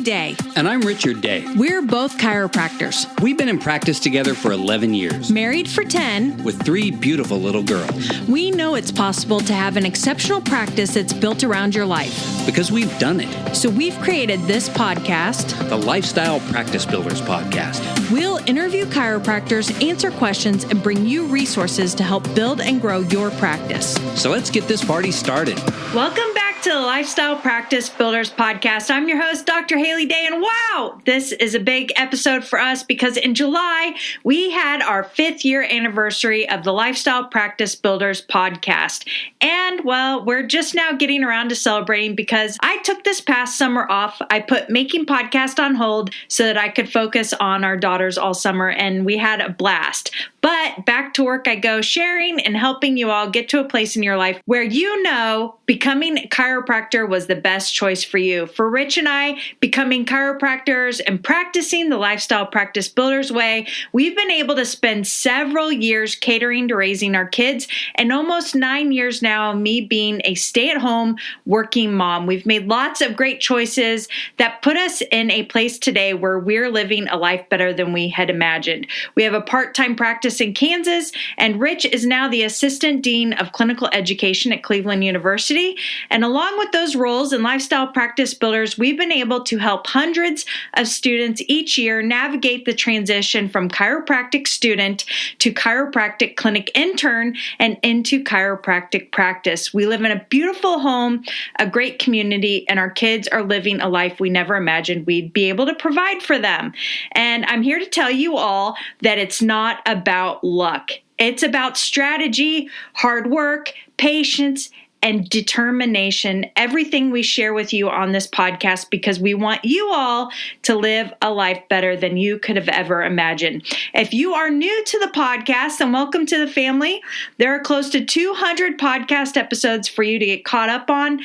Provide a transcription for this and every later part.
Day. And I'm Richard Day. We're both chiropractors. We've been in practice together for 11 years. Married for 10. With 3 beautiful little girls. We know it's possible to have an exceptional practice that's built around your life. Because we've done it. So we've created this podcast, the Lifestyle Practice Builders Podcast. We'll interview chiropractors, answer questions, and bring you resources to help build and grow your practice. So let's get this party started. Welcome back to the Lifestyle Practice Builders Podcast. I'm your host, Dr. Haley Day, and wow, this is a big episode for us because in July, we had our 5th year anniversary of the Lifestyle Practice Builders Podcast. And well, we're just now getting around to celebrating because I took this past summer off. I put making podcast on hold so that I could focus on our daughters all summer, and we had a blast. But back to work I go, sharing and helping you all get to a place in your life where you know becoming a chiropractor was the best choice for you. For Rich and I, becoming chiropractors and practicing the Lifestyle Practice Builders way, we've been able to spend several years catering to raising our kids and almost 9 years now of me being a stay-at-home working mom. We've made lots of great choices that put us in a place today where we're living a life better than we had imagined. We have a part-time practice in Kansas, and Rich is now the Assistant Dean of Clinical Education at Cleveland University. And along with those roles in Lifestyle Practice Builders, we've been able to help hundreds of students each year navigate the transition from chiropractic student to chiropractic clinic intern and into chiropractic practice. We live in a beautiful home, a great community, and our kids are living a life we never imagined we'd be able to provide for them. And I'm here to tell you all that it's not about luck. It's about strategy, hard work, patience, and determination, everything we share with you on this podcast, because we want you all to live a life better than you could have ever imagined. If you are new to the podcast, then welcome to the family. There are close to 200 podcast episodes for you to get caught up on.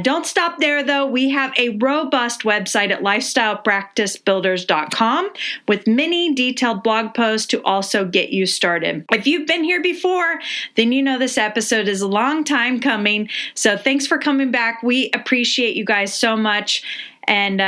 Don't stop there, though. We have a robust website at lifestylepracticebuilders.com with many detailed blog posts to also get you started. If you've been here before, then you know this episode is a long time coming. So thanks for coming back. We appreciate you guys so much. And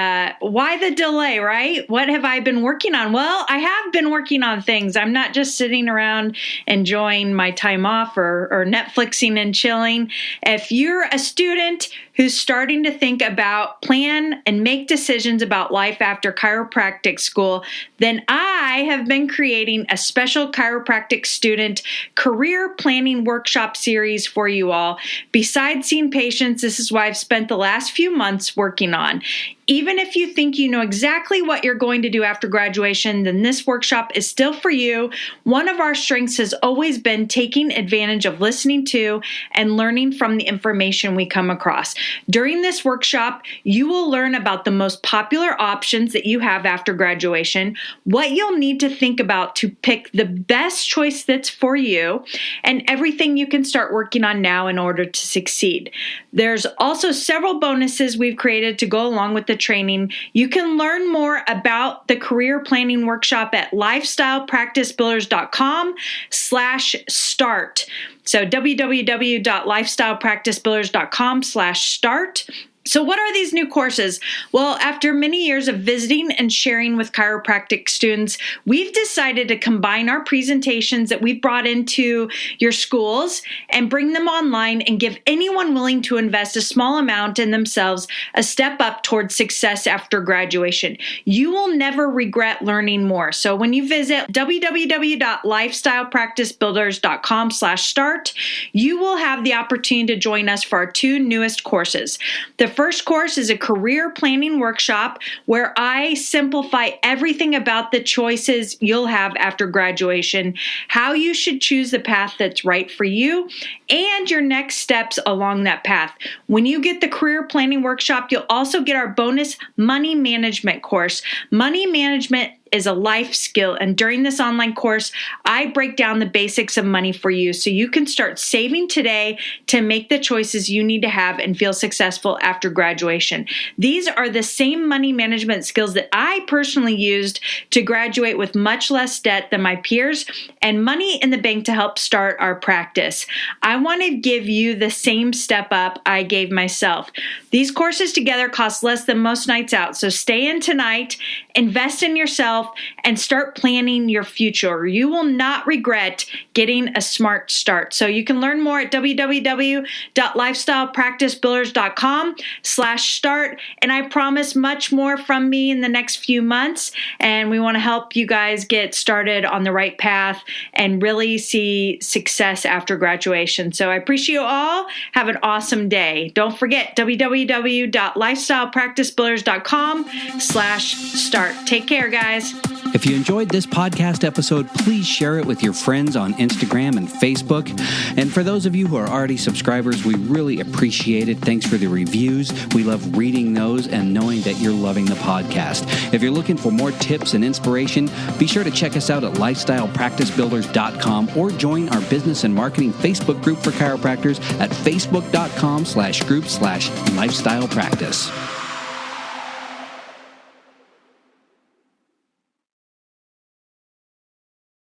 why the delay, right? What have I been working on? Well, I have been working on things. I'm not just sitting around enjoying my time off or Netflixing and chilling. If you're a student who's starting to think about, plan, and make decisions about life after chiropractic school, then I have been creating a special chiropractic student career planning workshop series for you all. Besides seeing patients, this is what I've spent the last few months working on. Even if you think you know exactly what you're going to do after graduation, then this workshop is still for you. One of our strengths has always been taking advantage of listening to and learning from the information we come across. During this workshop, you will learn about the most popular options that you have after graduation, what you'll need to think about to pick the best choice that's for you, and everything you can start working on now in order to succeed. There's also several bonuses we've created to go along with the training. You can learn more about the career planning workshop at lifestylepracticebuilders.com/start. So www.lifestylepracticebuilders.com/start. So what are these new courses? Well, after many years of visiting and sharing with chiropractic students, we've decided to combine our presentations that we've brought into your schools and bring them online and give anyone willing to invest a small amount in themselves a step up towards success after graduation. You will never regret learning more. So when you visit www.lifestylepracticebuilders.com/start, you will have the opportunity to join us for our 2 newest courses. The first course is a career planning workshop where I simplify everything about the choices you'll have after graduation, how you should choose the path that's right for you, and your next steps along that path. When you get the career planning workshop, you'll also get our bonus money management course. Money management is a life skill. And during this online course, I break down the basics of money for you so you can start saving today to make the choices you need to have and feel successful after graduation. These are the same money management skills that I personally used to graduate with much less debt than my peers and money in the bank to help start our practice. I want to give you the same step up I gave myself. These courses together cost less than most nights out, so stay in tonight, invest in yourself, and start planning your future. You will not regret getting a smart start. So you can learn more at www.lifestylepracticebuilders.com/start. And I promise much more from me in the next few months. And we want to help you guys get started on the right path and really see success after graduation. So I appreciate you all. Have an awesome day. Don't forget www.lifestylepracticebuilders.com/start. Take care, guys. If you enjoyed this podcast episode, please share it with your friends on Instagram and Facebook. And for those of you who are already subscribers, we really appreciate it. Thanks for the reviews. We love reading those and knowing that you're loving the podcast. If you're looking for more tips and inspiration, be sure to check us out at lifestylepracticebuilders.com or join our business and marketing Facebook group for chiropractors at facebook.com/group/lifestylepractice.